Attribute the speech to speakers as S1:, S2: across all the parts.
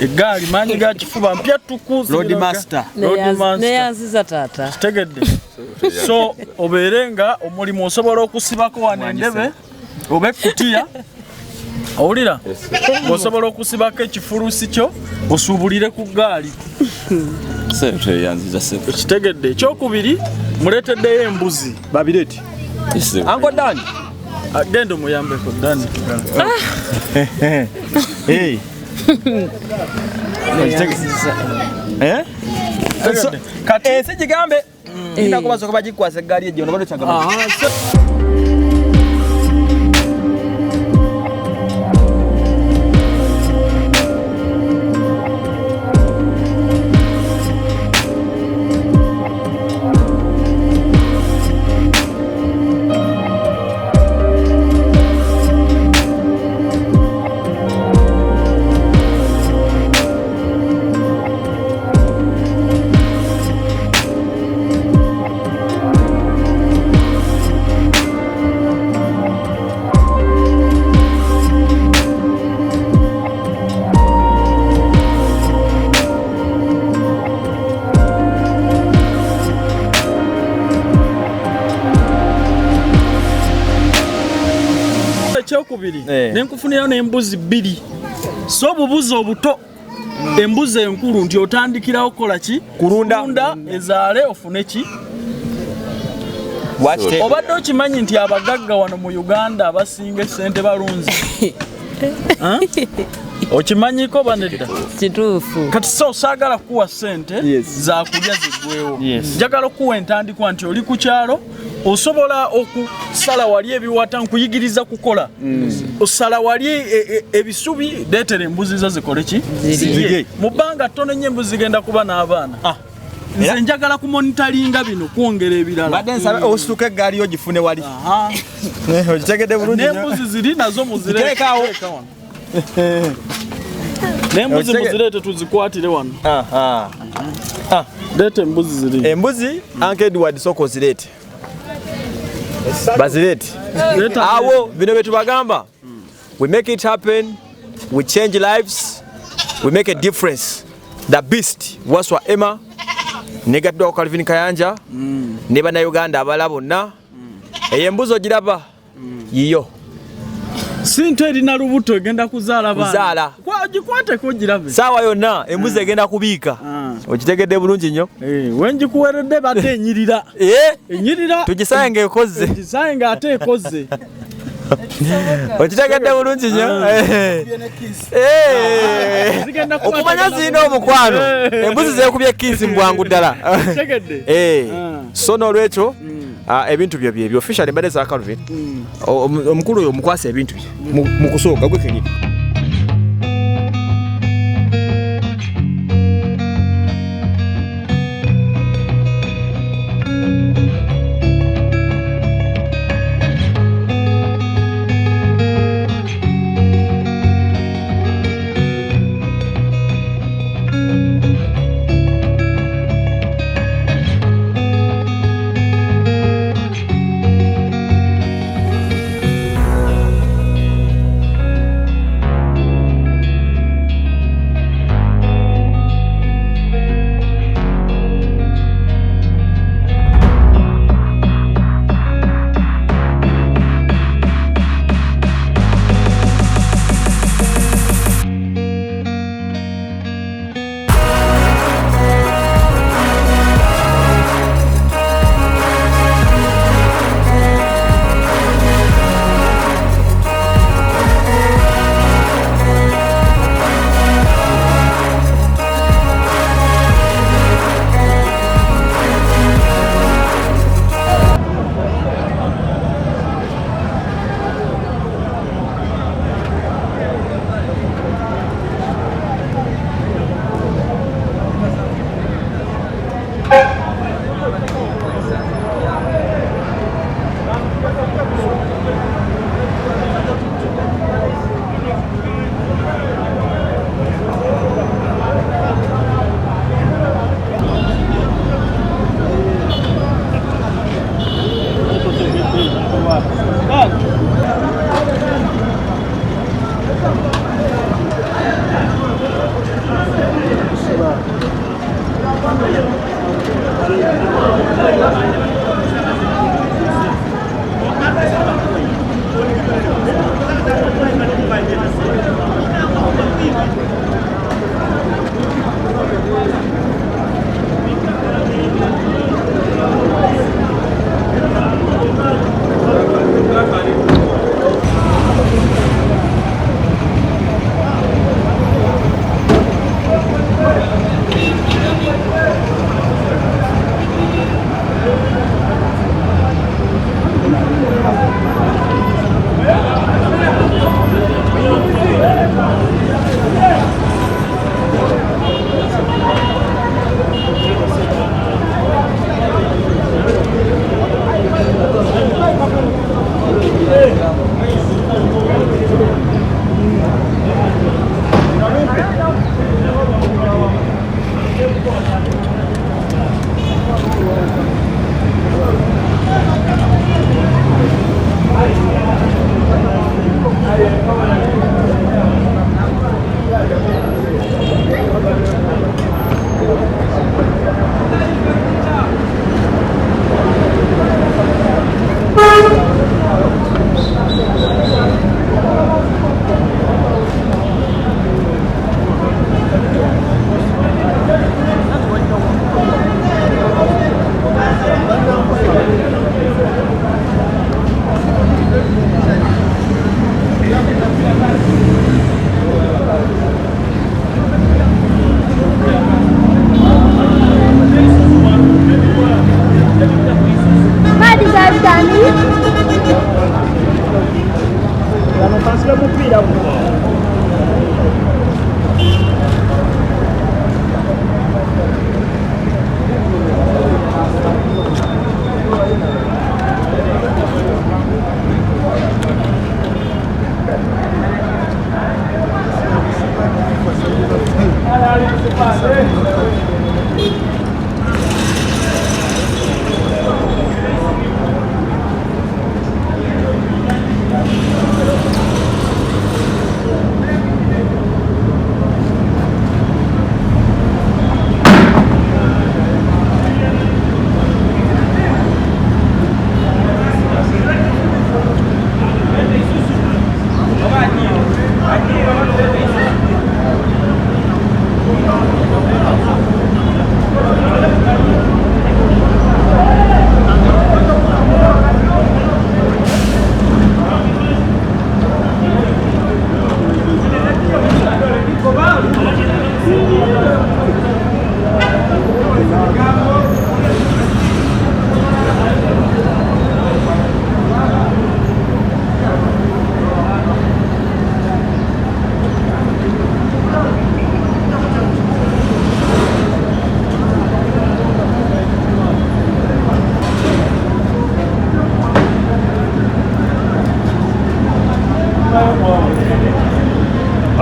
S1: Eggali manyi ga kifuba mpya tukuzi
S2: Road Master
S3: neyanziza taata
S1: tegedde so oberenga omulimu osobola okusibako wano endebe oba ekkutiya owulira osobola okusibako ekifuluusi kyo osuubulire ku ggaali kitegedde ekyokubiri muleeteddeyo embuzi babireti
S2: Uncle Dan
S1: genda omuyambeko Dani
S2: kati ensi gigambe inakubasoka bagikwasa eggaali ejjo nobado kyagamba
S1: nenkufunira n'embuzi 2 so obubuzi obuto embuzi enkulu nti otandikirawo kola ki kulunda ezaale ofune ki obadde okimanyi nti abagagga wano mu Uganda abasinga Sente balunzi okimanyiko banedda
S3: kituufu
S1: kati so osaagala kuwa Sente zakulya ziggwewo njagala okuwa entandikwa nti oli ku kyalo osobola okusala wali ebiwata nkuyigiriza kukola osala wali ebisubi deetere embuzi zo zikole ki mu bbanga ttono nnyo embuzi zigenda kuba n'abaana nze njagala kumonitalinga bino kwongera ebirala
S2: badde nsaba osituka eggaali yo gifune wali okitegedde bulungi
S1: n'embuzi ziri nazo muzireekawo n'embuzi muzireete tuzikwatire wano leeta embuzi ziri
S2: embuzi Uncle Edward soko zireete bazirete awo bino betubagamba we make it happen we change lives we make a difference the beast waswa Emma negatwa Calvin Kayanja ne bana Uganda abala bonna eyembuzo giraba yiyo
S1: Sente erina lubuto egenda kuzaala baana gikwateko girabe
S2: sawa yonna embuzi egenda kubiika okitegedde bulungi nnyo
S1: wenjikuweredde badde enyirira enyirira
S2: tugisayenga ekoze
S1: tugisayenga ate ekoze
S2: okitegedde bulungi nnyo okumanya zirina omukwano embuzi zeekubye kiisi mu bwangu ddala so n'olwekyo ebintu byo byebyo official embadde za Calvin omukulu oyo omukwasa ebintu bye mu kusooka gwe kenyini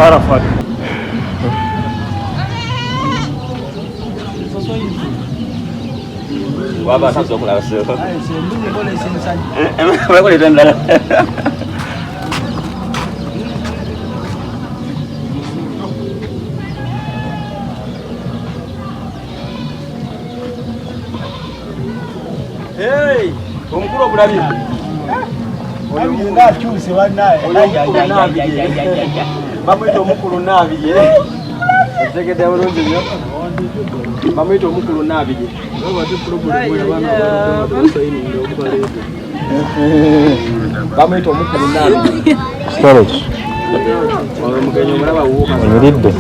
S4: Arafat.
S5: Baba sasa kula sio. Wewe ndio Hey, omukuru obulabi.
S4: Oyo nga kyuse wanaye.
S5: Bamwita omukulu Nabirye. Tegede bulungi nnyo. Bamwita omukulu Nabirye. Bamwita omukulu Nabirye.
S4: Storage.
S5: Omugenyi omulaba wuuka.
S4: Onyulidde.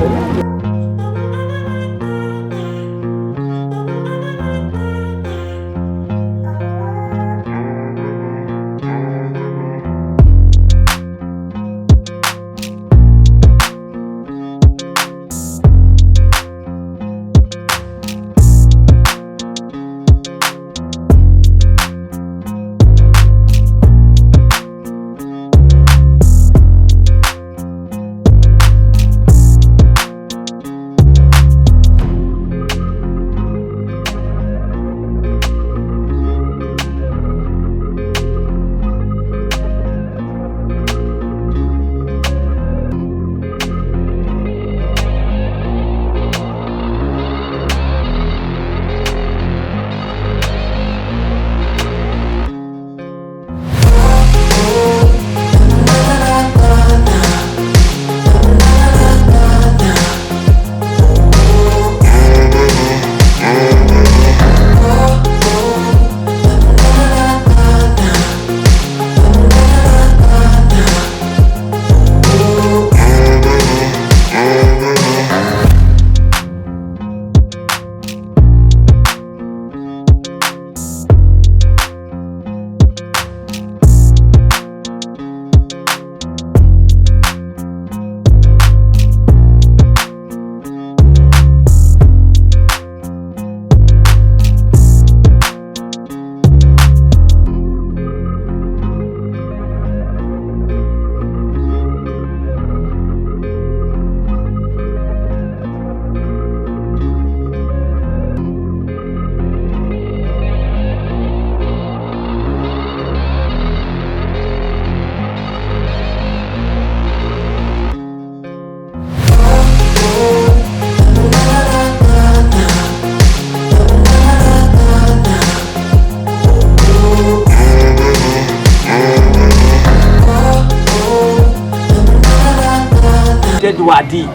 S5: Tuwadde.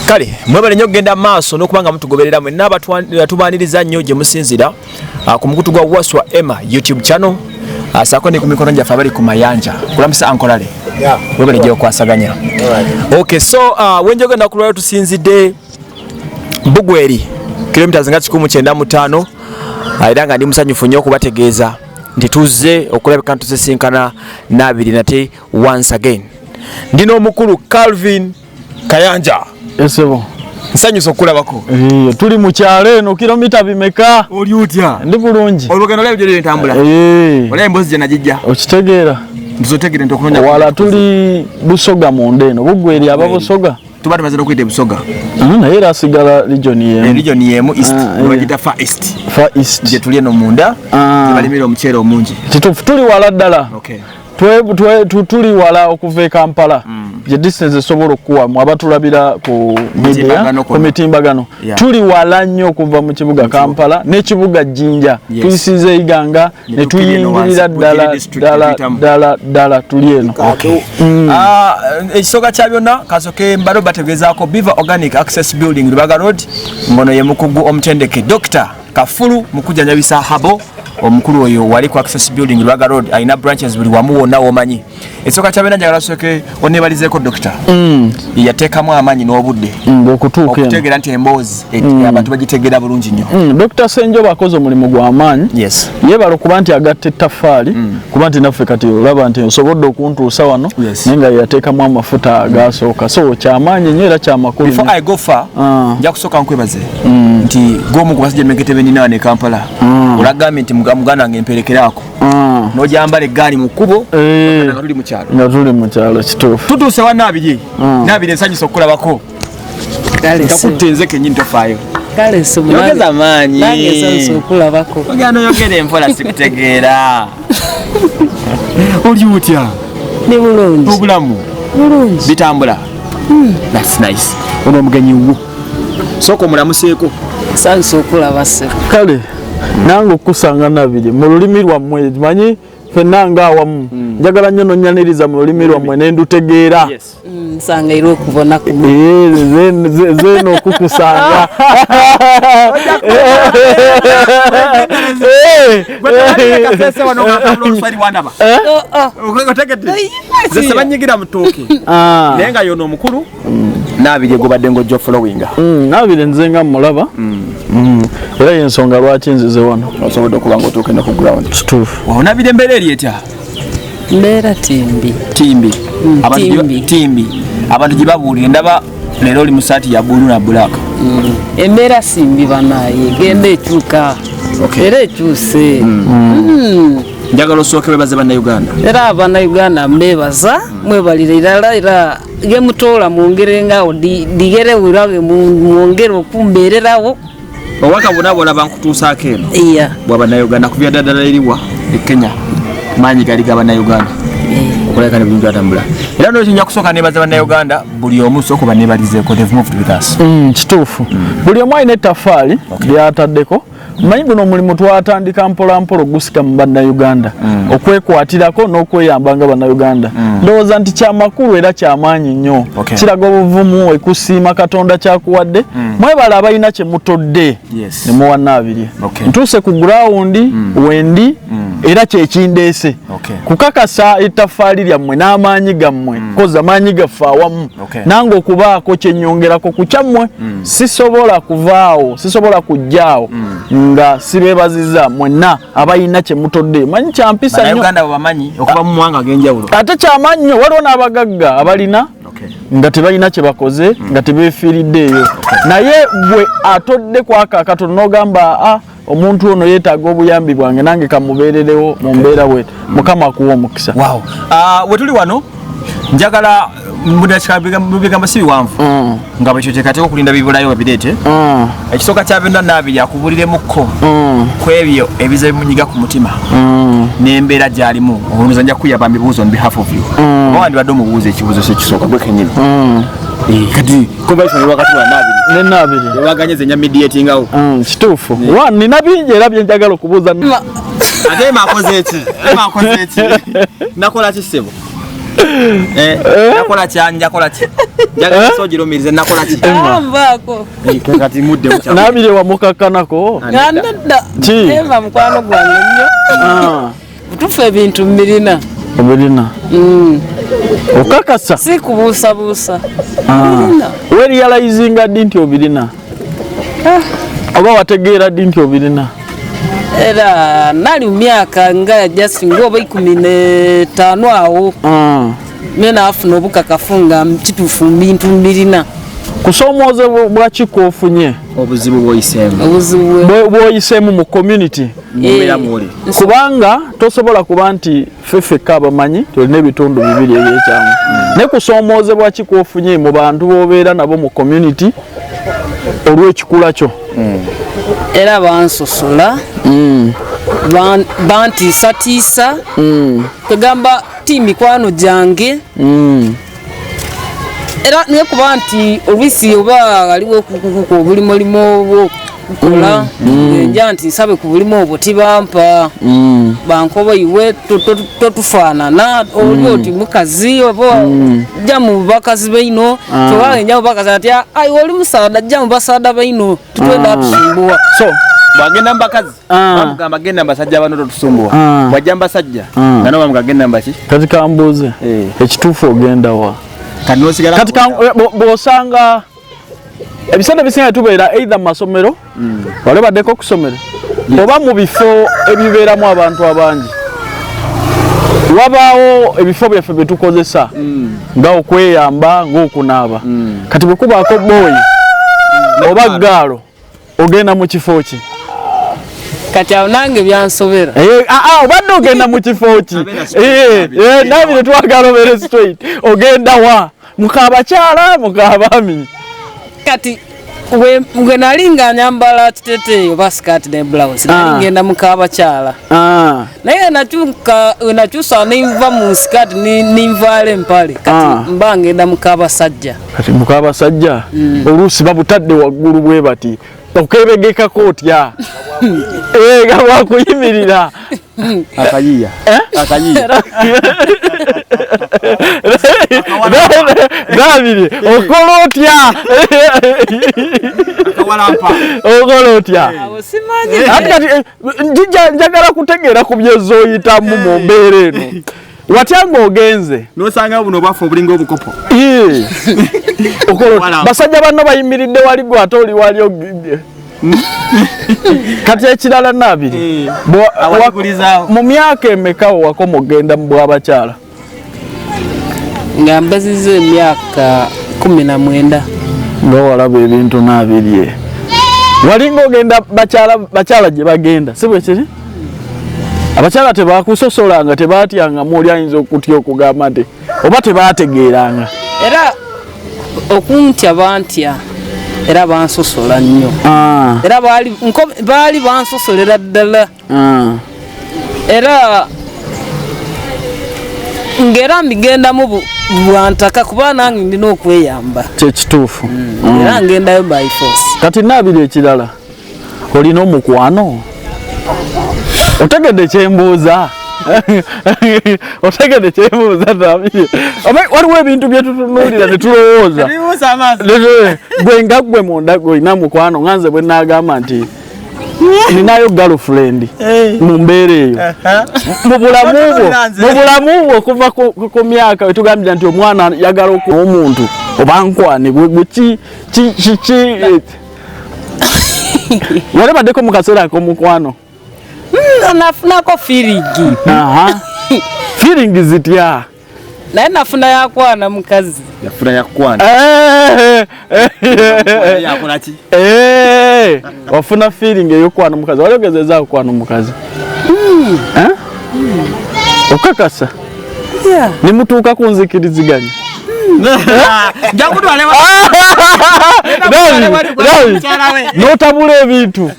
S2: Kale mwebale nnyo okugenda maaso n'okubanga mutugoberera mwenna abatubaniriza nnyo gye musinzira ku mukutu gwa Waswa Emma YouTube channel saako ne ku mikono gyaffe abali ku mayanja kulamisa ankolale mwebale gye okwasaganya. Okay, so wenjogenda ku lwaliro tusinzidde Bugweri kilomita nga 195 era nga ndi musanyufu nnyo okubategeeza nti tuzze okulabika ntuzisinkana Nabirye nate once again. Ndino omukulu Calvin Kayanja.
S1: Esebo.
S2: Nsanyusa okulabako.
S1: Tuli mu kyalo eno kilomita bimeka.
S2: Oli utya?
S1: Ndi bulungi.
S2: Olugendo lwe byo ntambula. Olha Embuzi je najijja.
S1: Okitegeera.
S2: Nzotegere ntokunonya.
S1: Wala tuli Busoga mu Ndeno. Bugweri aba Busoga.
S2: Tubadde mazira okuyita Busoga.
S1: Naye era asigala region yemu.
S2: Region yemu east. Bagita Far East.
S1: Far East.
S2: Je tuli eno munda. Balimira omukyere omungi.
S1: Tuli wala ddala.
S2: Okay.
S1: Tuli wala okuva Kampala. Je distance esobola okuwa mu abatulabira ku media ku mitimbagano. Tuli wala nnyo okuva mu kibuga Kampala n'ekibuga Jinja. Tuyisize Iganga ne tuyingirira ddala tuli eno.
S2: Ekisoga kya byonna kasoke mbalo bategezaako Beaver Organic Access Building Lubaga Road ngono ye mukugu omutendeke Dr. Kafulu mukujjanjabisa habo omukulu oyo wali ku Access Building Lubaga Road aina branches buli wamu wonna womanyi. Ekisoga kya byonna njagala soke onebalizeeko Dr. Yateekamu amanyi n'obudde okutegeera nti Embuzi abantu bagitegeera bulungi nnyo.
S1: Dr. Senjo bakoze omulimu gw'amaanyi.
S2: Yes.
S1: Yebala okuba nti agatta ettaffaali kuba nti naffe kati olaba nti osobodde okuntuusa wano naye nga yateekamu amafuta agasooka so kyamaanyi nnyo era kyamakulu.
S2: Before I go far nja kusooka nkwebaze nti gwomu ku basajja emeketebe nina ne Kampala olagambye nti muganda wange mperekeraako n'ojambala eggaali mu kkubo nga tuli mu kyalo kituufu tutuuse wa Nabirye. Nabirye nsanyusa okulabako takutte nze kennyini tofaayo yogeza maanyi ogenda oyogera empola sikutegeera. Oli utya?
S3: Ni bulungi.
S2: Obulamu
S3: Bulungi.
S2: Bitambula. That's nice. Ono omugenyi wo sooka omulamuseeko.
S3: Nsanyusa okulaba ssebo.
S1: Kale nange okusanga Nabirye mu lulimi lwammwe manyi ffenna ng'awamu njagala nnyo nonnyaniriza mu lulimi lwammwe ne ndutegeera.
S3: Nsanga era okubona ku
S1: zeno okukusanga
S2: zesebanyigira mutuuke naye nga yono omukulu Nabirye gobadde ng'ojja followinga.
S1: Nabirye nze nga mulaba era y'ensonga lwaki nzize wano
S2: osobodde okuba ng'otuuke ne ku ground.
S1: Kituufu.
S2: Nabirye embeera eri etya?
S3: mbeera timbi.
S2: Abantu gye babuulire ndaba leero oli mu saati ya bbulu na bbulaaka.
S3: Embeera simbi banaye genda ekyuka era ekyuse.
S2: Njagala osooke bebaze bannayuganda.
S3: Era abannayuganda mbebaza mwebalire irala era gemutoola mu ngeri ngaawo digere wirage mu ngeri okumbeererawo.
S2: Owaka bonna bankutuusaako eno.
S3: Iya.
S2: Bw'abannayuganda kubya ddala eriwa e Kenya. Maanyi gali g'abannayuganda. Okuleka ne bulungi atambula. Era n'ekyo nja kusooka neebaza bannayuganda buli omu sooka banneebalizeeko. They've moved with us.
S1: Kituufu. Buli omu alina ettaffaali ly'ataddeko. Manyi guno omulimu twatandika mpola mpola gusika mu bannayuganda okwekwatirako n'okweyamba nga bannayuganda. Ndowooza nti kyamakulu era kyamaanyi nnyo. Kiraga obuvumu ekusiima Katonda kyakuwadde. Mwebala abalina kye mutodde ne muwa Nabirye. Ntuuse ku gurawundi wendi era kyekindeese kukakasa ettaffaali lyammwe n'amaanyi gammwe koza amaanyi gaffe awamu nange okubaako kyennyongerako ku kyammwe sisobola kuvaawo sisobola kujjaawo nga sibeebaziza mwenna abalina kye mutodde. Manyi kyampisa nnyo
S2: Uganda bamanyi okuba mu mwanga ag'enjawulo
S1: ate kyamaanyi nnyo waliwo n'abagagga abalina nga tebalina kye bakoze nga tebeefiiriddeeyo naye gwe atodde kwaka akatono n'ogamba omuntu ono yeetaaga obuyambi bwange nange kamubeererewo mu mbeera bwe Mukama akuwa omukisa.
S2: We tuli wano njagala mubigamba si biwanvu nga bwekyo kyekateeka okulinda bibulayo babireete. Ekisooka kya byonna Nabirye akubuuliremukko ku ebyo ebiza bimunyiga ku mutima n'embeera gy'alimu. Olowooza nja kuyaba mbibuuzo on behalf of you oba wandibadde omubuuza ekibuuzo kyekisooka gwe kennyini kati conversation wakati wa Nabirye
S1: ne Nabirye
S2: waganye ze nya mediatingawo.
S1: Kituufu nina bingi era bye njagala okubuuza.
S2: Ate makoze eki nakola ki ssebo? Nakola kyanjakola ki njagala sogirumirize nakola ki
S3: mbaako
S2: kati mudde mu kyalo.
S1: Nabirye wamukakkanako
S3: ngandadda eva mukwano gwange nnyo butufu ebintu mbirina
S1: okakasa
S3: si kubuusabuusa
S1: werealizinga ddi nti obirina oba wategeera ddi nti obirina?
S3: Era nali myaka nga just ngoba 15 awo. Mena afuna obukakafunga kitufu bintu mbirina.
S1: Kusomooze bwa kikofunye
S5: obuzibu bwoyisemu.
S1: Bwoyisemu mu community.
S5: Mubera muli.
S1: Kubanga tosobola kuba nti fefe kabamanyi tulina ebitundu bibiri ebyekyamu. Ne kusomooze bwa kikofunye mu bantu bobeera nabo mu community olw'ekikula kyo.
S3: Era bansosola. Bantiisatiisa. Kugamba mikwano gyange. Era niye kuba nti obisi oba aliwo kukuko bulimo obukola nja nti nsabe ku bulimo obwo tibampa bankoba iwe totufaanana oli oti mukazi oba jja mu bakazi baino tewala nja mu bakazi ati ayi oli musaada jja mu basaada baino tutwenda tusumbuwa.
S5: So bagenda mbakazi bamugamba genda mbasajja bano totusumbuwa bwajja mbasajja nano bamugagenda mbaki
S1: kati kambuuze ekituufu ogenda wa kati bw'osanga ebiseera ebisinga tubeera either masomero wale baddeko okusomero oba mu bifo ebibeeramu abantu abangi wabaawo ebifo byaffe bye tukozesa nga okweyamba ng'okunaaba kati bwe kubaako booyi oba gaalo ogenda mu kifo ki
S3: kati awo nange byansobera
S1: obadde ogenda mu kifo ki Nabirye twagala obeere straight ogenda wa mukabakyala mukabaami
S3: kati gwe nali nga nyambala kiteteeyo oba skirt ne blouse nali ngenda mukabakyala naye nakyusa nenva mu skirt ninvaala empale kati mba ngenda mukabasajja
S1: kati mukabasajja oluusi babutadde waggulu bwe bati okebegekako otya nga wakuyimirira
S5: akayiya
S1: Nabirye okola otya okola otya njagala kutegeera ku byezooyitamu mu mbeera eno watya ng'ogenze
S5: nosanga buno bwafu obulinga obukopo
S1: basajja banno bayimiridde wali gwe ate oli wali kati ekirala Nabirye mu myaka emeka wakoma ogenda mu bw'abakyala
S3: nga mbaziza emyaka 19
S1: nga walaba ebintu Nabirye wali ng'ogenda bakyala gye bagenda si bwe kiri abakyala tebakusosolanga tebaatyangamu oli ayinza okutya okugamba nti oba tebaategeeranga
S3: era okuntya bantya era bansosola nnyo era baali bansosolera ddala era ngera mbigendamu bwantaka kuba nange ndina okweyamba
S1: kyekituufu
S3: era ngendayo by force.
S1: Kati Nabirye ekirala olina omukwano otegedde kyembuuza otegedde kyembuuza Nabirye waliwo ebintu bye tutunuulira ne tulowooza gwe nga gwe munda gwe olina mukwano nganze bwe naagamba nti ninayo girlfriend mu mbeera eyo mu bulamu bwo okuva ku myaka wetugambira nti omwana yagala okuba omuntu oba nkwanibwe gwe ki wale baddeko mu kaseera ak'omukwano
S3: nafunako feelingi
S1: feelingi zitya
S3: naye nafuna yakwana mukazi
S5: yafuna yakwana yakolaki
S1: wafuna feeling ey'okwana mukazi wali ogezezza okwana omukazi okakasa ne mutuuka ku nzikiriziganya n'otabula ebintu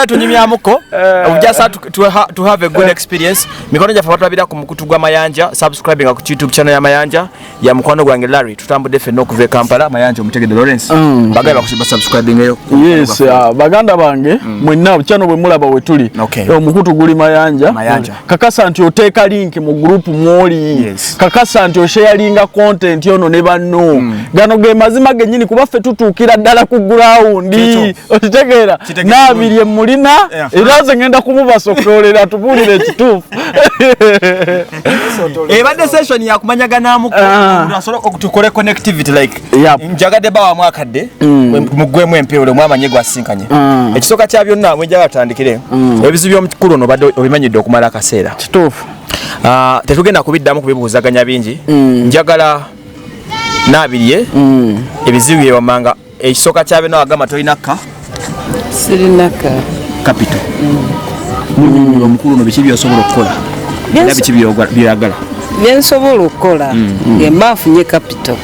S2: tunyumyamuko to have a good experience. Mikono gyaffe batulabira ku mukutu gwa Mayanja, subscribing ku YouTube channel ya Mayanja ya mukwano gwange Larry. Tutambudde ffenna okuva e Kampala. Mayanja omutegedde Lawrence bagamba bakusiba subscribing eyo.
S1: Yes, baganda bange mwenna channel bwe mulaba we tuli omukutu guli Mayanja. Kakasa nti oteeka link mu group mwoli kakasa nti osharinga content yono ne banno gano ge mazima gennyini kuba ffe tutuukira ddala ku ground okitegera Nabirye mulina era nze ngenda kumubasokolera tubulire ekituufu
S2: ebadde session yakumanyaganamu asobola okutukole connectivity like njagadde bawa mwakadde mugwemu empeolo mwamanye gwasinkanye ekisooka kya byonna mwenjaga tutandikire ebizibu by'omukulu ono badde obimanyidde okumala akaseera
S1: kituufu
S2: tetugenda kubiddamu kubibuuzaganya bingi njagala Nabirye ebizibu byewamanga ekisooka kya byonna wagamba tolinaka
S3: sirinaka
S2: capital omukulu ono biki byosobola okukola era biki byagala
S3: byensobola okukola ngemba nfunye capital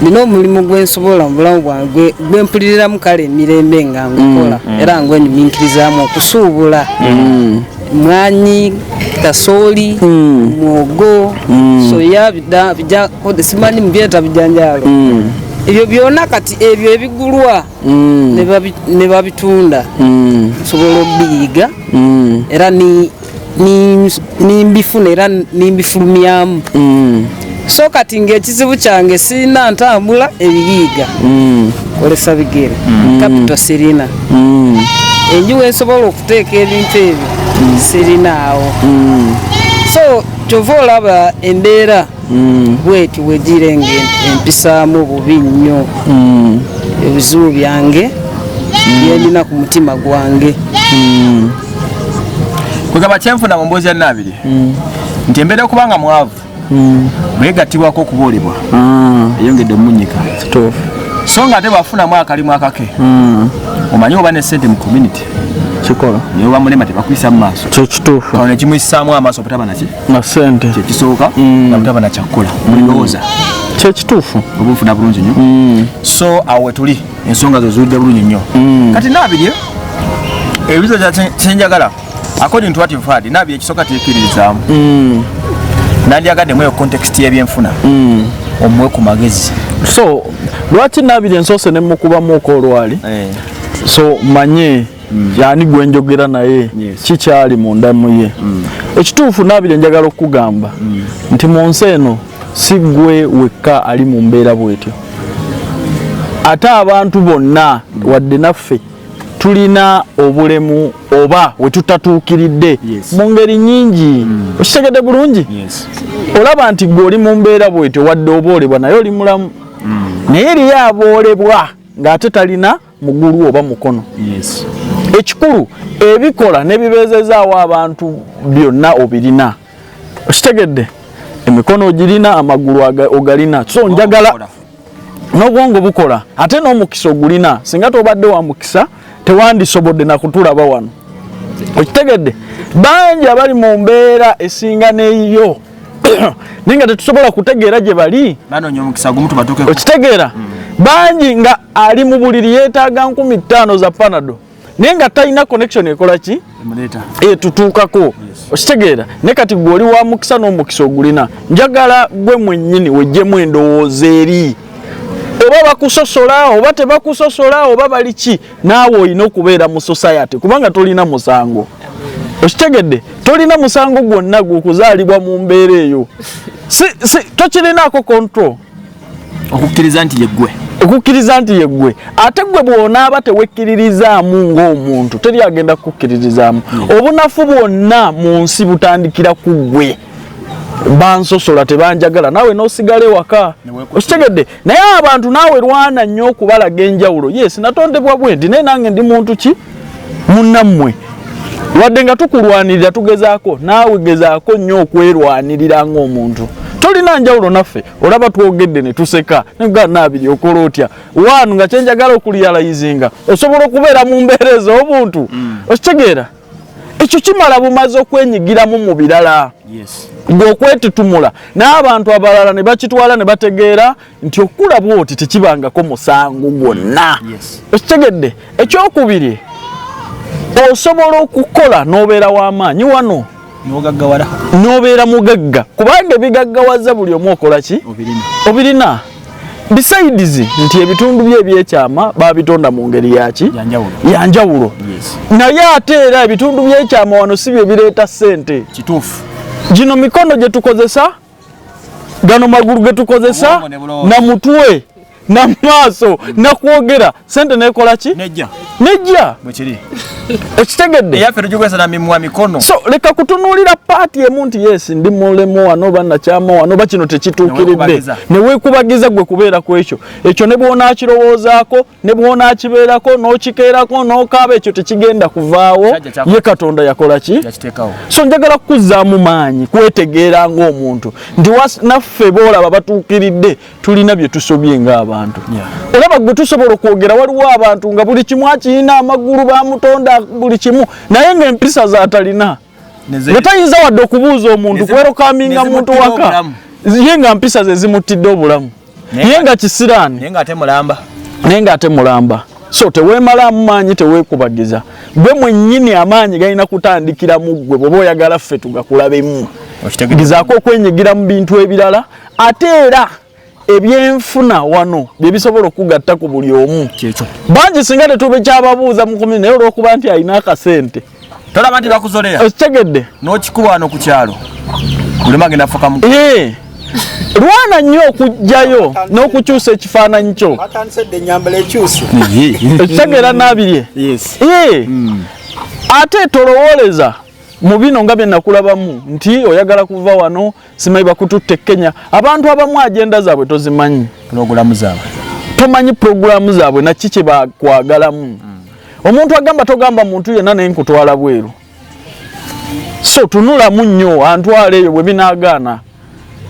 S3: nina omulimu gwensobola mu bulamu bwange gwempuliriramu kale emirembe nga ngukola era ngwenyuminkirizamu okusuubula mwanyi kasooli mwogo soya simanyi mubyeta bijanjalo ebyo byonna kati ebyo ebigulwa ne babitunda nsobola okubiyiga era nimbifuna era nimbifulumyamu so kati ng'ekizibu kyange sirina ntambula ebiyiga kolesa bigere kapito sirina enju wensobola okuteeka ebintu ebyo sirinaawo so kyova olaba embeera bweti wegire empisaamu bubi nnyo ebizibu byange byendina ku mutima gwange
S2: kwegamba kyenfuna mu mboozi ya Nabirye nti embeera okubanga mwavu bwegattibwako okubuulibwa eyongedde omunyika so nga ate bwafunamu akalimu akake omanyi oba ne sente mu community
S1: kikola
S2: niyo bamulema tebakwisa mu maaso
S1: kyekituufu
S2: kano nekimuyisaamu amaaso obutaba naki
S1: na sente
S2: kyekisooka nga butaba nakyakukola mulowooza
S1: kyekituufu
S2: oba ofuna bulungi nnyo so awo wetuli ensonga zo ziwulidde bulungi nnyo kati Nabirye ebizo kyenjagala according to what you've heard Nabirye ekisooka teekiririzaamu nandyagadde mweyo context y'ebyenfuna omwe ku magezi
S1: so lwaki Nabirye nsoose ne mukubamuuko olwali so manye yani gwenjogera naye kikyali mundamu ye ekituufu Nabirye njagala okugamba nti mu nsi eno si gwe wekka ali mu mbeera bwetyo ate abantu bonna wadde naffe tulina obulemu oba wetutatuukiridde mu ngeri nnyingi okitegedde bulungi olaba nti gwe oli mu mbeera bwetyo wadde oboolebwa naye oli mulamu naye eriyo aboolebwa ng'ate talina mugulu oba mukono ekikulu ebikola n'ebibeezezaawo abantu byonna obirina okitegedde emikono ogirina amagulu ogalina so njagala n'obwongo bukola ate n'omukisa ogulina singa tobadde wa mukisa tewandisobodde nakutulaba wano okitegedde bangi abali mu mbeera esinga neeyo naye nga tetusobola kutegeera gye bali okitegeera bangi nga ali mu buliri yeetaaga 15,000 za panado naye nga talina connection ekola ki tutuukako okitegeera ne kati gwe oli wa mukisa n'omukisa ogulina njagala gwe mwennyini wejjemu endowooza eri oba bakusosola oba tebakusosola oba bali ki naawe olina okubeera mu society kubanga tolina musango okitegedde tolina musango gwonna gw'okuzaalibwa mu mbeera eyo tokirinaako control
S2: okukkiriza nti yeggwe
S1: ate gwe bw'onaaba tewekkiririzaamu ng'omuntu teri agenda kukkiririzaamu obunafu bwonna mu nsi butandikira ku gwe bansosola tebanjagala naawe n'osigala ewaka okitegedde naye abantu naawe lwana nnyo okubalaga enjawulo yes natondebwa bwenti naye nange ndi muntu ki munnammwe wadde nga tukulwanirira tugezaako naawe gezaako nnyo okwerwanirira ng'omuntu tolina njawulo naffe olaba twogedde ne tuseka nga Nabirye okola otya wanu nga kyenjagala okulialayizinga osobola okubeera mu mbeera ez'obuntu okitegeera ekyo kimala bumaze okwenyigiramu mu birala ng'okwetitumula n'abantu abalala ne bakitwala ne bategeera nti okula bwoti tekibangako musango gwonna okitegedde ekyokubiri osobola okukola n'obeera w'amaanyi wano n'obeera mugagga kubanga ebigaggawaza buli omu okola ki obirina besides nti ebitundu bye ebyekyama babitonda mu ngeri yaki yanjawulo naye ate era ebitundu byekyama wano si bye bireeta ssente
S2: kituufu
S1: gino mikono gye tukozesa gano magulu ge tukozesa na mutwe na maaso na kwogera sente nekola ki nejja
S2: mwekiri
S1: ekitegedde
S2: yaffe tujugwesa na mimwa mikono
S1: so leka kutunulira party emuntu yes ndi mulemu wano bana kyama wano bakino tekituukiridde ne weekubagiza gwe kubeera ku ekyo ne bwona akirowoozaako ne bwona akibeerako n'okikeerako n'okaaba ekyo tekigenda kuvaawo ye Katonda yakola ki so njagala kukuzzaamu maanyi kwetegeera ng'omuntu nti naffe boolaba batuukiridde tulina bye tusobye ng'abantu olaba gwe tusobola okwogera waliwo abantu nga buli kimu akirina amagulu bamutonda buli kimu naye ng'empisa z'atalina nga tayinza wadde okubuuza omuntu kwerokaminga muntu waka ye nga mpisa ze zimuttidde obulamu ye nga kisiraani naye ng'ate mulamba so teweemalamu maanyi teweekubagiza gwe mwennyini amaanyi galina kutandikira mu ggwe bw'oba oyagala ffe tugakulabemu gezaako okwenyigira mu bintu ebirala ate era ebyenfuna wano bye bisobola okugatta ku buli omu bangi singa tetube kyababuuza mu kumi naye olw'okuba nti alina akasente
S2: tolaba nti bakuzolera
S1: okitegedde
S2: n'okikuba wano ku kyalo bulema agenda afukamu
S1: lwana nnyo okujjayo n'okukyusa ekifaananyi kyo ekitegeera Nabirye ate tolowooleza mu bino nga bye nakulabamu nti oyagala kuva wano simanyi bakututte Kenya abantu abamu agenda zaabwe tozimanyi tomanyi puroguramu zaabwe naki kye bakwagalamu omuntu agamba togamba muntu yenna naye nkutwala bweru so tunulamu nnyo antwala eyo bwe binaagaana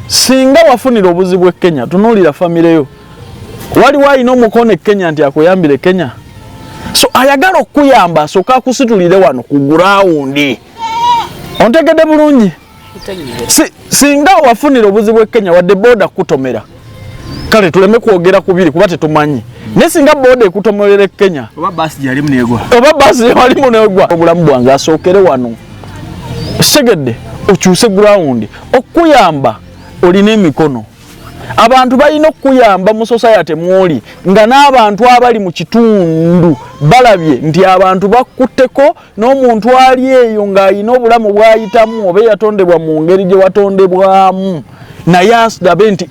S1: singa wafunira obuzibu e Kenya tunuulira famire yo waliwo alina omukono e Kenya nti akuyambire Kenya so ayagala okuyamba asooka akusitulire wano ku gurawundi ontegedde bulungi singa wafunira obuzibu e Kenya wadde booda kutomera kale tuleme kwogera kubiri kuba tetumanyi naye singa booda ekutomerera e Kenya
S2: oba baasi gyalimu negwa
S1: obulamu bwange asookere wano segedde okyuse gurawundi okuyamba olina emikono abantu balina okuyamba mu society mwoli nga n'abantu abali mu kitundu balabye nti abantu bakutteko n'omuntu ali eyo ng'alina obulamu bw'ayitamu oba yatondebwa mu ngeri gye watondebwamu naye asidabe nti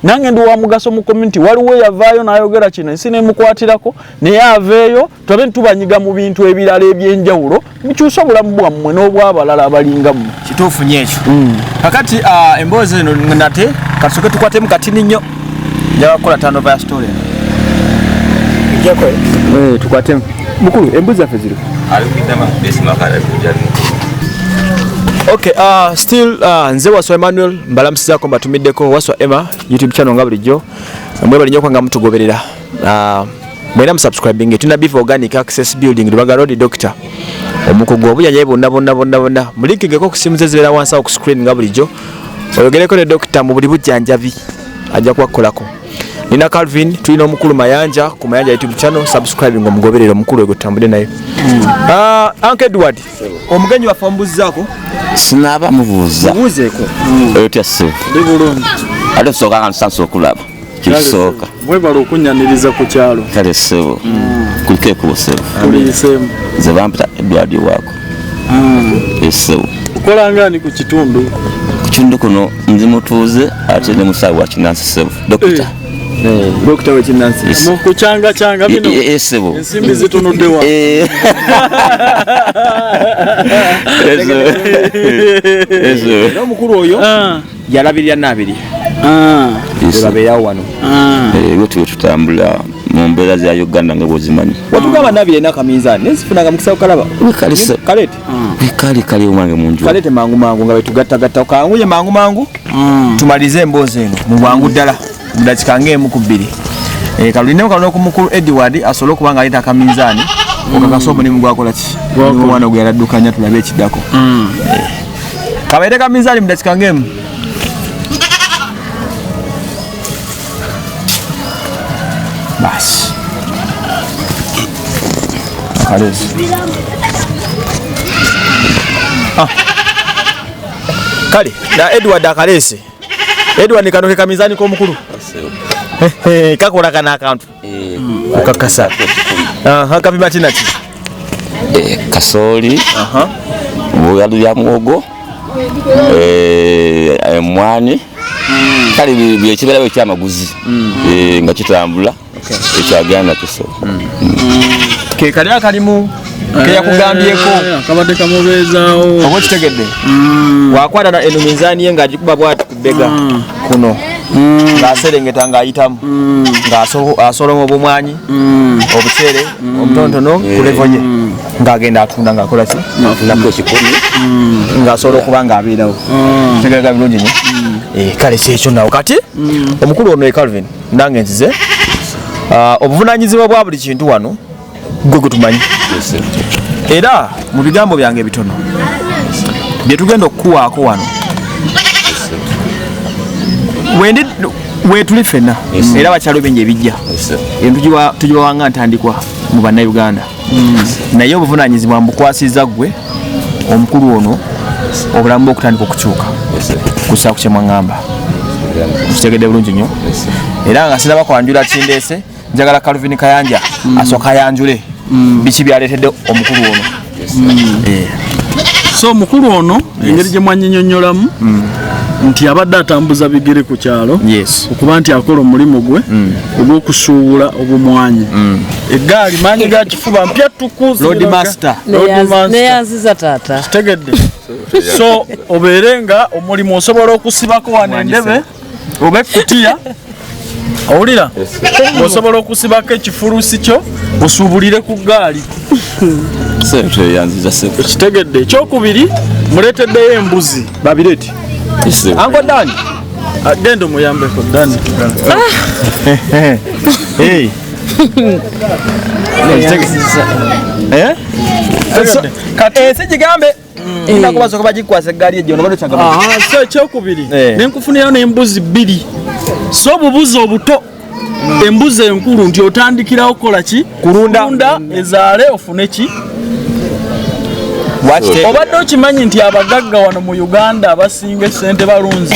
S1: nange ndi wa mugaso mu community waliwo yavaayo n'ayogera kino ensi nemukwatirako naye aveeyo tulabe nitubanyiga mu bintu ebirala ebyenjawulo mukyusa obulamu bwammwe n'obw'abalala abalingamu
S2: kituufu nnyo ekyo kakati emboozi eno nate kasooke tukwatemu katini nnyo njagala kukola turnover ya story tukwatemu mukulu embuzi zaffe ziri okay still nze waswa Emmanuel mbalamusizaako mbatumiddeko waswa Emma YouTube channel nga bulijjo mwebali nnyo kwanga mutugoberera mwena musubscribing tuna beef organic access building Lubaga Road Doctor omukugu obujanjabi bonna mulinkingeko ku simu ze zibeera wansi awo ku screen nga bulijjo oyogereko ne Doctor mu buli bujjanjabi ajja kubakolako nina Calvin tulina omukulu Mayanja ku Mayanja YouTube channel subscribing omugoberero omukulu ego tambule naye Uncle Edward omugenyi waffe omubuzzaako
S6: sinaba mubuuza
S2: mubuuzeeko
S6: oyotya ssebo
S1: ndi bulungi
S6: ate tusooka nga nsansa okulaba kisooka
S1: mwebala okunyaniriza ku kyalo
S6: kale ssebo kuliko ekubo ssebo
S1: tuliyiseemu
S6: nze bampita Edward waako essebo
S1: okola ngani ku kitundu
S6: ku kitundu kuno nzi mutuuze ate ne musawo wa Kinansi ssebo dokita
S2: Dokita wekinansi
S1: mu kukyanga bino
S6: essebo
S1: ensimbi zitunudde wa
S2: n'omukulu oyo yalabirira Nabirye babeerawo wano
S6: wetuwe tutambula mu mbeera za Uganda nga bwozimanyi
S2: watugamba Nabirye n'akaminzaani nensifunanga mukisa okalaba kalete
S6: kali omwange munju
S2: kalete mangu nga betugattagatta kanguye mangu tumalize emboozi eno mu bwangu ddala mudakika ng'emu ku bbiri kalulinemu kano ku mukulu Edward asobole okuba nga aleta akaminzaani okakasa omulimu gwakola ki omwana gwe yaladdukanya tulabe ekiddako kabaire kaminzaani mudakika ng'emu basi kalezi kale na Edward akalese Edward kano ke kaminzaani k'omukulu kakola kana akantu okakasa kapima kinaki
S6: kasooli obuyalu bya muwogo emwani kale bye kibeera bwe kyamaguzi nga kitambula ekyagenda kiso
S2: ke kali akalimu ke yakugambyeko
S1: kabadde kamubeezaawo
S2: oba kitegedde wakwata na eno minzaani ye ng'agikuba bw'ati ku bbega kuno ng'aserengeta ng'ayitamu ng'asoloma obumwanyi obuceere obutonotono ku levo ye ng'agenda atunda ng'akola ki
S6: nafunako ekikumi
S2: ng'asobola okuba ng'abeerawo tegerega birungi nnyo kale si ekyo nawo kati omukulu ono Calvin nange nzize obuvunaanyizibwa bwa buli kintu wano gwe gwe tumanyi era mu bigambo byange bitono bye tugenda okukuwaako wano wetuli ffenna era bakyalo bingi ebijja tugibawanga ntandikwa mu bannayuganda naye obuvunaanyizibwa mbukwasizza ggwe omukulu ono obulamu bw'okutandika okukyuka kussa ku kyemwaŋŋamba kitegedde bulungi nnyo era nga siraba kwanjula kindeese njagala Calvin Kayanja asooka ayanjule biki byaleetedde omukulu ono
S1: so omukulu ono engeri gye mwanyinyonnyolamu nti abadde atambuza bigere ku kyalo okuba nti akola omulimu gwe ogw'okusuubula obumwanyi eggaali maanyi ga kifuba mpya
S3: tukuzimaster neyanziza taata
S1: kitegedde so obeere nga omulimu osobola okusibako wano endebe oba ekkutiya owulira osobola okusibako ekifulusi kyo osuubulire ku ggaali kitegedde ekyokubiri muleeteddeyo embuzi babireeti
S2: Uncle Dan
S1: genda omuyambeko Dan
S2: kati ensi gigambe ndakubaza okuba gikwasa eggaali ejjo nobadde kyagamba
S1: so ekyokubiri nenkufunirayo n'embuzi bbiri so obubuzi obuto embuzi enkulu nti otandikirawo kukola ki kulunda ezaale ofune ki obadde okimanyi nti abagagga wano mu Uganda abasinga essente balunzi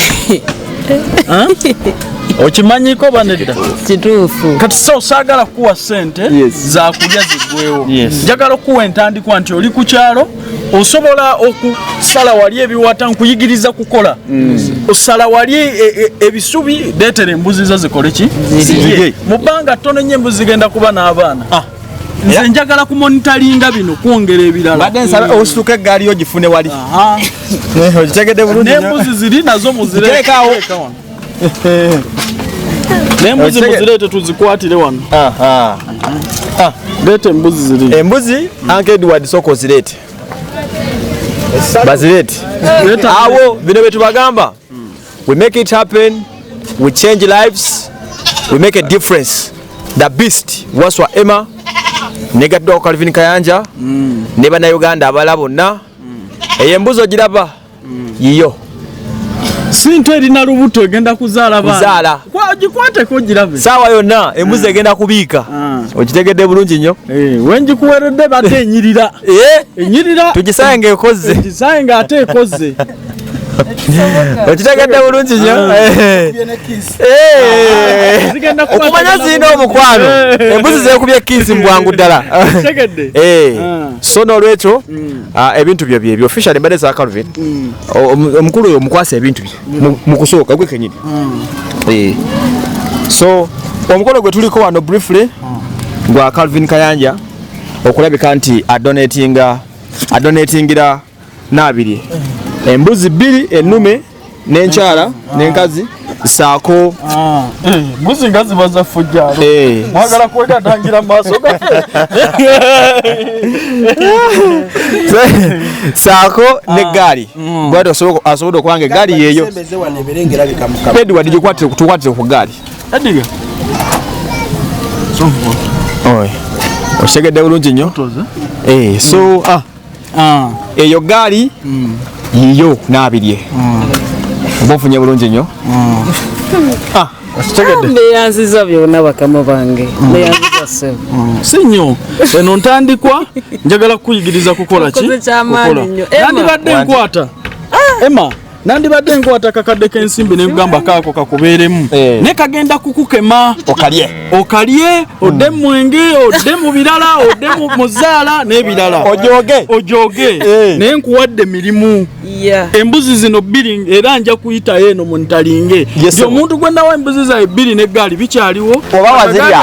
S1: okimanyiko banedda
S3: kituufu
S1: kati so osaagala kuwa ssente zakulya ziggwewo njagala okuwa entandikwa nti oli ku kyalo osobola okusala wali ebiwata nkuyigiriza kukola osala wali ebisubi deetera embuzi zo zikole ki mu bbanga ttono nnyo embuzi zigenda kuba n'abaana nze njagala kumonitalinga bino kwongera ebirala
S2: badde nsaba osituka eggaali yo gifune wali okitegedde bulungi
S1: n'embuzi ziri nazo muzireekawo n'embuzi muzireete tuzikwatire wano leeta embuzi ziri
S2: embuzi Uncle Edward sooka ozireete bazireete awo bino bye tubagamba we make it happen we change lives we make a difference the beast waswa Emma negaddwa Calvin Kayanja ne bannayuganda abalala bonna ey'embuzi ogiraba yiyo
S1: sinto erina lubuto egenda kuzaala
S2: baana
S1: gikwateko ogirabe
S2: saawa yonna embuzi egenda kubiika okitegedde bulungi nnyo
S1: wenjikuweredde bate enyirira enyirira
S2: tugisaye ng'ekozze
S1: tugisaye ng'ate ekoze
S2: okitegedde bulungi nnyo okumanya zirina omukwano embuzi zeekubye kiisi mu bwangu ddala so n'olwekyo ebintu byo byebyo officially mbadde za Calvin omukulu oyo omukwasa ebintu bye mu kusooka gwe kenyini so omukolo gwe tuliko wano briefly gwa Calvin Kayanja okulabika nti adonatingira Nabirye embuzi bbiri ennume n'enkyala n'enkazi saako
S1: mbuzi nga ziba za ffujjaalo mwagala kwega tangira maaso gaffe
S2: saako n'eggaali bwati asobodde okubanga eggaali yeeyo Edward tukwatire ku ggaali
S1: ediga
S2: okitegedde bulungi nnyo so eyo ggaali yiyo Nabirye oba ofunye bulungi nnyo
S3: neyanziza byonna bakama bange neyanziza sebo
S1: si nnyo eno ntandikwa njagala kukuyigiriza kukola ki nandibadde nkwata Emma nandibadde nkwata kakadde k'ensimbi ne ngamba kaako kakubeeremu ne kagenda kukukema okalye odde mu mwenge odde mu birala odde mu zaala n'ebirala ojoge naye nkuwadde mirimu embuzi zino 2 era nja kuyitayo eno mu ntalinge nti omuntu gwe nawa embuzi zaye 2 n'eggaali bikyaliwo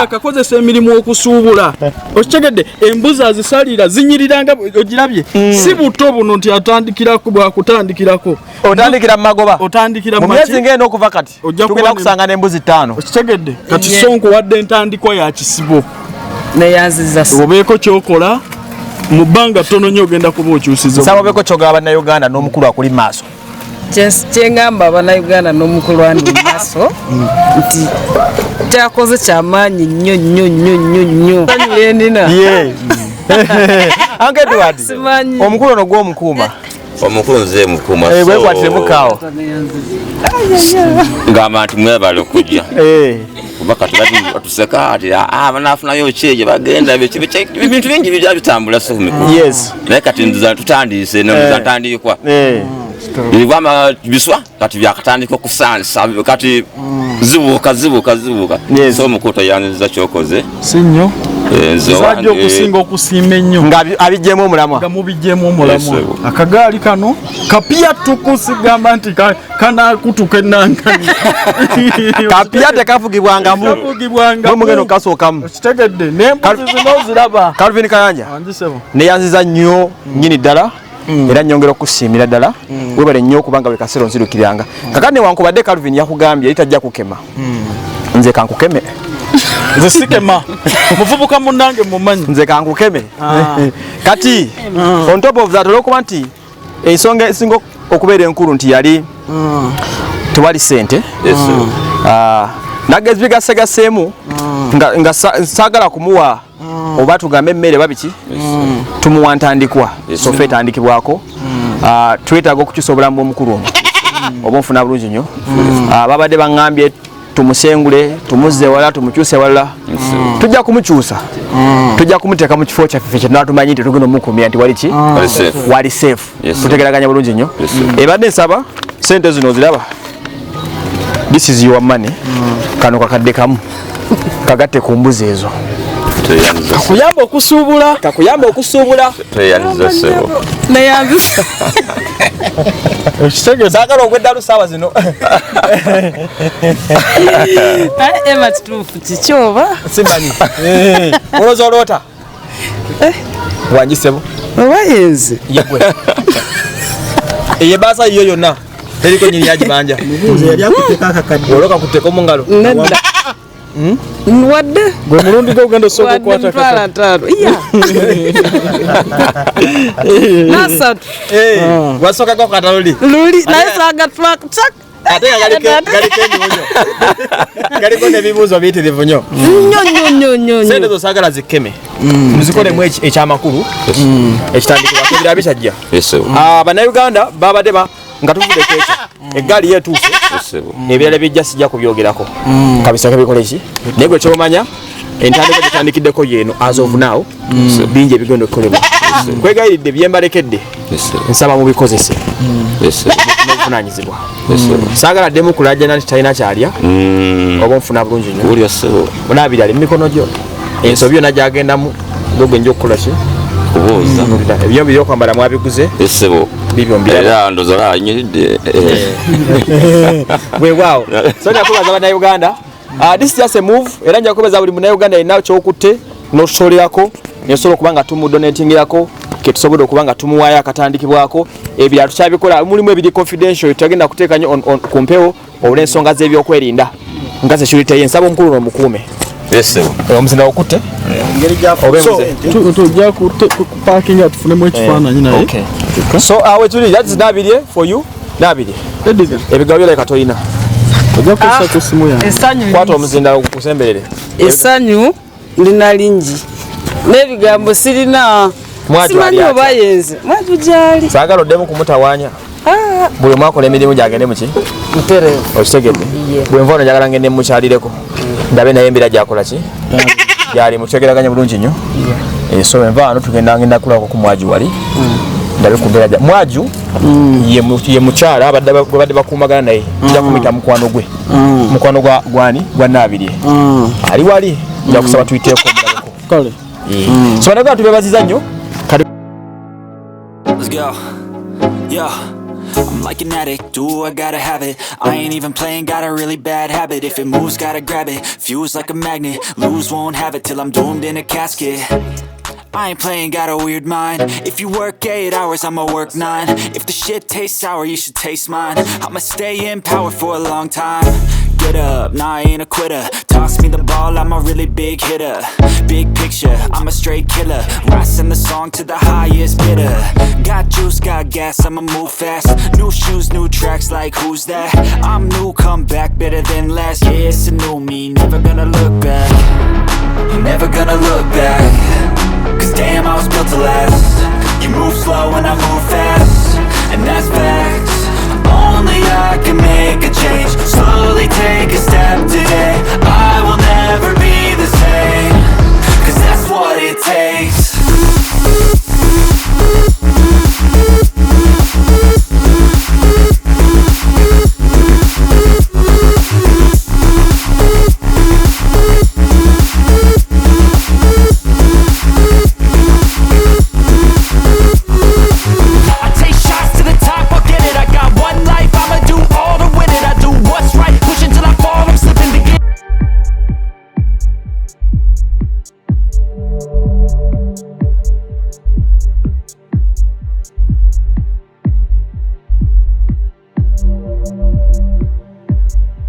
S1: akakozesa emirimu okusuubula okitegedde embuzi azisalira zinyiriranga ogirabye si buto buno nti atandikirako bwakutandikirako
S2: otandikira mu magoba
S1: otandikira
S2: mu myezi ng'eno okuva kati tugenda kusanga n'embuzi 5
S1: okitegedde kati so nkuwadde entandikwa ya kisibo
S3: neyanziza
S1: obeeko kyokola mu bbanga ttono nnyo ogenda kuba okyusiza
S2: saba obeeko kyogaba bannayuganda n'omukulu akuli maaso
S3: kyengamba abannayuganda n'omukulu ani mu maaso nti kyakoze kyamaanyi nnyo nnyo nnyo nnyo nnyo endina
S2: Anke Tuwadde omukulu ono gw'omukuuma
S6: omukulu nze mukuuma
S2: bwekwatire mukaawo
S6: ngamba nti mwebale okujja kuba kati batuseka ati banaafunayo kyeje bagenda ebintu bingi bijja bitambula so kumikulu naye kati nziza tutandiise notandikwa ibwama biswa kati byakatandika okusansa kati zibuuka so omukulu yanziza kyokoze
S1: sinyo Sajja okusinga okusiima ennyo
S2: nga abijjemu omulamwa
S1: nga mubijjemu omulamwa akagaali kano kapya tukusigamba nti kanakutuka ennankani
S2: kapya tekafugibwangamu mugendo kasookamu
S1: okitegedde n'embuzi zino oziraba
S2: Calvin Kayanja neyanziza nnyo nnyini ddala era nnyongera okusiimira ddala webale nnyo okubanga buli kaseera onzirukiranga kakati newankubadde Calvin yakugambye yali tajja kukema nze kankukeme
S1: nze sikema muvubuka munnange mumanyi
S2: nze kankukeme kati on top of that olwokuba nti ensonga esinga okubeera enkulu nti yali tewali sente nagezi bigasegaseemu nga saagala kumuwa oba tugambe emmere babiki tumuwa ntandikwa sofe etandikibwako twetaaga okukyusa obulamu bw'omukulu ono oba nfuna bulungi nnyo babadde baŋŋambye tumusengule tumuzze wala tumukyuse wala tujja kumukyusa tujja kumuteeka mu kifo kyaffe kye natumanyi nti tugenda omukumira nti wali safe tutegeraganya bulungi nnyo ebadde nsaba sente zino oziraba this is your money kano kakadde kamu kagatte ku mbuzi ezo kakuyamba okusuubula
S3: neyanziza
S2: saagala ogweddalu saawa zino
S3: ema kituufu kikyoba
S2: simanyi olowooza oloota wangisebo
S3: owayenze
S2: yegwe eyo ebaasa yiyo yonna teriko nyini yagibanja oloka kuteeka mu ngalo
S3: nwadde
S1: gwe mulundi gwe ogenda osooka okwata
S3: nasatu
S2: wasookako kataluli
S3: naye saaga twakutaka
S2: ate galiko n'ebibuuzo biyitirivu nnyo sente zo saagala zikkeme muzikolemu ekyamakulu ekitandikibwako ebirala bikyajja bannayuganda babadde nga tuvudeko ekyo eggaali yeetuuse ebirala bijja sijja kubyogerako kabisa kebikola eki naye gwe kyomanya entandikwa gyetandikiddeko yeeno as of now bingi ebigenda okukolebwa nkwegayiridde byembalekedde nsaba mubikozese n'obuvunanyizibwa saagala ddemu kulajjana nti talina kyalya oba nfuna bulungi nnyo onaabiri ali mu mikono gyo ensobi yonna gyagendamu gwe nja okukola ki kubuuza ebyombi byokwambala mwabiguze era ndoza anyiridde weewaawo so nja kubaza bannayuganda this is just a move era nja kubaza buli munnayuganda yenna kyokutte n'otusolerako nesobola okuba nga tumudonatingirako ketusobodde okuba nga tumuwaayo akatandikibwako ebirala tukyabikola mulimu ebiri confidential tugenda kuteeka nnyo ku mpewo olw'ensonga z'ebyokwerinda nga security ensaba omukulu n'omukuume omuzinda okutte
S1: tujja kupakinga tufunemu ekifaananyi naye
S2: so awe tuli that is Nabirye for you Nabirye ebigawo byoleka tolina
S1: ojja kussa ku simu yange
S2: kwata omuzinda kusemberere
S3: essanyu lina lingi n'ebigambo sirina simanyi oba yenze mwaju gyali
S2: saagala oddemu kumutawaanya buli mwakola emirimu gyagende muki
S3: mutereevu
S2: okitegedde bwe nva ono njagala ngende mukyalireko ndabe naye embeera gyakola ki gyali mutegeraganya bulungi nnyo so enva ano tugenda kulako ku mwaju wali ndabe kumbeera mwaju ye mukyala abadde bakuumagana naye nja kumuyita mukwano gwe mukwano gwani gwa Nabirye ali wali nja kusaba tuyiteeko omulabeko
S1: kale
S2: so nagala tubebaziza nnyo.
S7: Let's go. Yeah. I'm like an addict, do I gotta have it. I ain't even playing, got a really bad habit. If it moves, gotta grab it. Fuse like a magnet, lose, won't have it till I'm doomed in a casket. I ain't playing, got a weird mind. If you work 8 hours, I'ma work 9. If the shit tastes sour, you should taste mine. I'ma stay in power for a long time. Get up, nah, I ain't a quitter. Toss me the ball, I'm a really big hitter. Big picture, I'm a straight killer. Rising the song to the highest bidder. Got juice, got gas, I'ma move fast. New shoes, new tracks, like who's that? I'm new, come back, better than last. Yeah, it's a new me, never gonna look back. Never gonna look back. Cause damn, I was built to last. You move slow and I move fast, and that's facts. Only I can make a change. Slow